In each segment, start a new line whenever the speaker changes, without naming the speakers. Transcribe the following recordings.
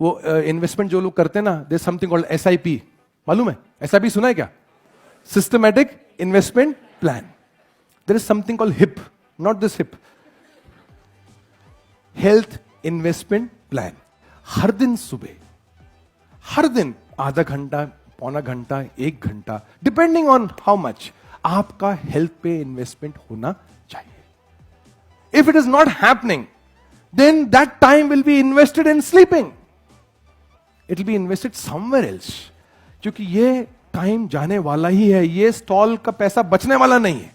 वो इन्वेस्टमेंट जो लोग करते हैं ना, देयर समथिंग कॉल्ड SIP, मालूम है? SIP सुना है क्या? Systematic investment plan. There is something called HIP, not this HIP, health investment plan. हर दिन सुबह, हर दिन आधा घंटा, पौना घंटा, 1 घंटा, डिपेंडिंग ऑन हाउ मच, आपका हेल्थ पे इन्वेस्टमेंट होना चाहिए. If it is not happening, then that time will be invested in sleeping. It will be invested somewhere else. क्योंकि ये टाइम जाने वाला ही है, ये स्टॉल का पैसा बचने वाला नहीं है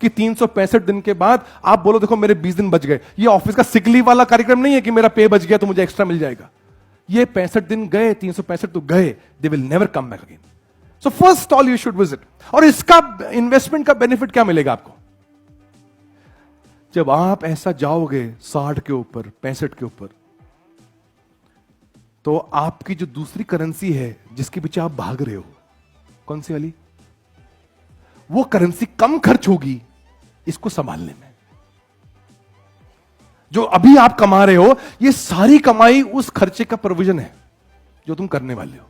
कि 365 दिन के बाद आप बोलो देखो मेरे 20 दिन बच गए. ये ऑफिस का सिक लीव वाला कार्यक्रम नहीं है कि मेरा पे बच गया तो मुझे एक्स्ट्रा मिल जाएगा. ये 65 दिन गए, 365 तो गए, they will never come back again. So first stall you should visit. और इसका इन्वेस्टमेंट का बेनिफिट क्या मिलेगा आपको? जब आप ऐसा जाओगे 60 के ऊपर, 65 के ऊपर, तो आपकी जो दूसरी करेंसी है जिसके पीछे आप भाग रहे हो, कौन सी वाली, वो करेंसी कम खर्च होगी इसको संभालने में. जो अभी आप कमा रहे हो, ये सारी कमाई उस खर्चे का प्रोविजन है जो तुम करने वाले हो.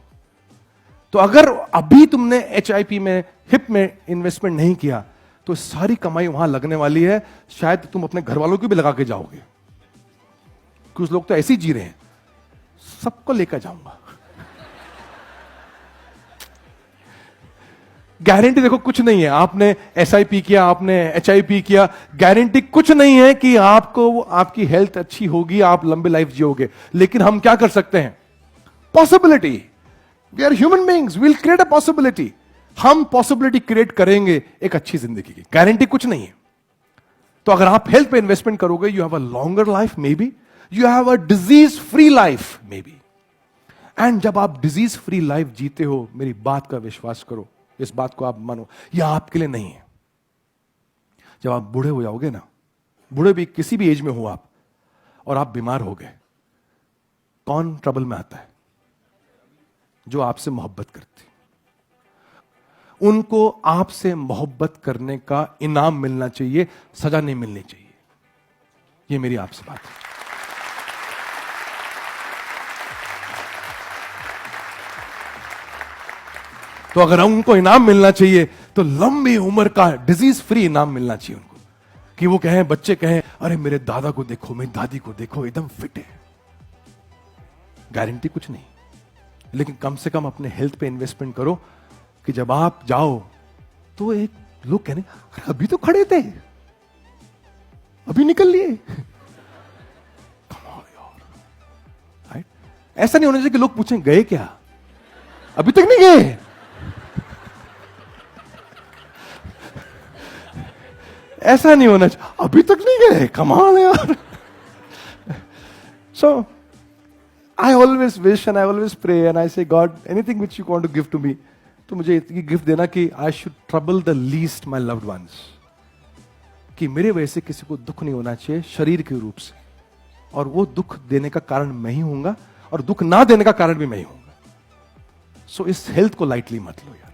तो अगर अभी तुमने HIP में, HIP में इन्वेस्टमेंट नहीं किया, तो सारी कमाई वहां लगने वाली है. शायद तुम अपने घर वालों की भी लगा के जाओगे. कुछ लोग तो ऐसे ही जी रहे हैं, सबको लेकर जाऊंगा. गारंटी देखो कुछ नहीं है. आपने SIP किया, आपने HIP किया, गारंटी कुछ नहीं है कि आपको आपकी हेल्थ अच्छी होगी, आप लंबी लाइफ जियोगे. लेकिन हम क्या कर सकते हैं? Possibility. We are human beings, we will create a possibility. हम पॉसिबिलिटी क्रिएट करेंगे एक अच्छी जिंदगी की. गारंटी कुछ नहीं है. तो अगर आप हेल्थ पे इन्वेस्टमेंट करोगे, you have a longer life, may be you have a disease free life, may be. And जब आप डिजीज फ्री लाइफ जीते हो, मेरी बात का विश्वास करो, इस बात को आप मानो, यह आपके लिए नहीं है. जब आप बूढ़े हो जाओगे ना, बूढ़े भी किसी भी एज में हो आप, और आप बीमार हो गए, कौन ट्रबल में आता है? जो आपसे मोहब्बत करती. उनको आपसे मोहब्बत करने का इनाम मिलना चाहिए, सजा नहीं मिलनी चाहिए. यह मेरी आपसे बात है. तो अगर उनको इनाम मिलना चाहिए, तो लंबी उम्र का डिजीज फ्री इनाम मिलना चाहिए उनको. कि वो कहें, बच्चे कहें, अरे मेरे दादा को देखो, मेरी दादी को देखो, एकदम फिट है. गारंटी कुछ नहीं, लेकिन कम से कम अपने हेल्थ पे इन्वेस्टमेंट करो कि जब आप जाओ तो एक लोग कहने, अरे अभी तो खड़े थे, अभी निकल लिए. राइट? ऐसा नहीं होना चाहिए कि लोग पूछें गए क्या, अभी तक नहीं गए. ऐसा नहीं होना चाहिए, अभी तक नहीं गए, कमाल है यार. सो I always wish and I always pray and I say, God, anything which you want to give to me, तो मुझे इतनी गिफ्ट देना कि I should trouble the least my loved ones. कि मेरे वजह से किसी को दुख नहीं होना चाहिए शरीर के रूप से, और वो दुख देने का कारण मैं ही हूंगा, और दुख ना देने का कारण भी मैं ही हूंगा. सो इस हेल्थ को लाइटली मत लो यार.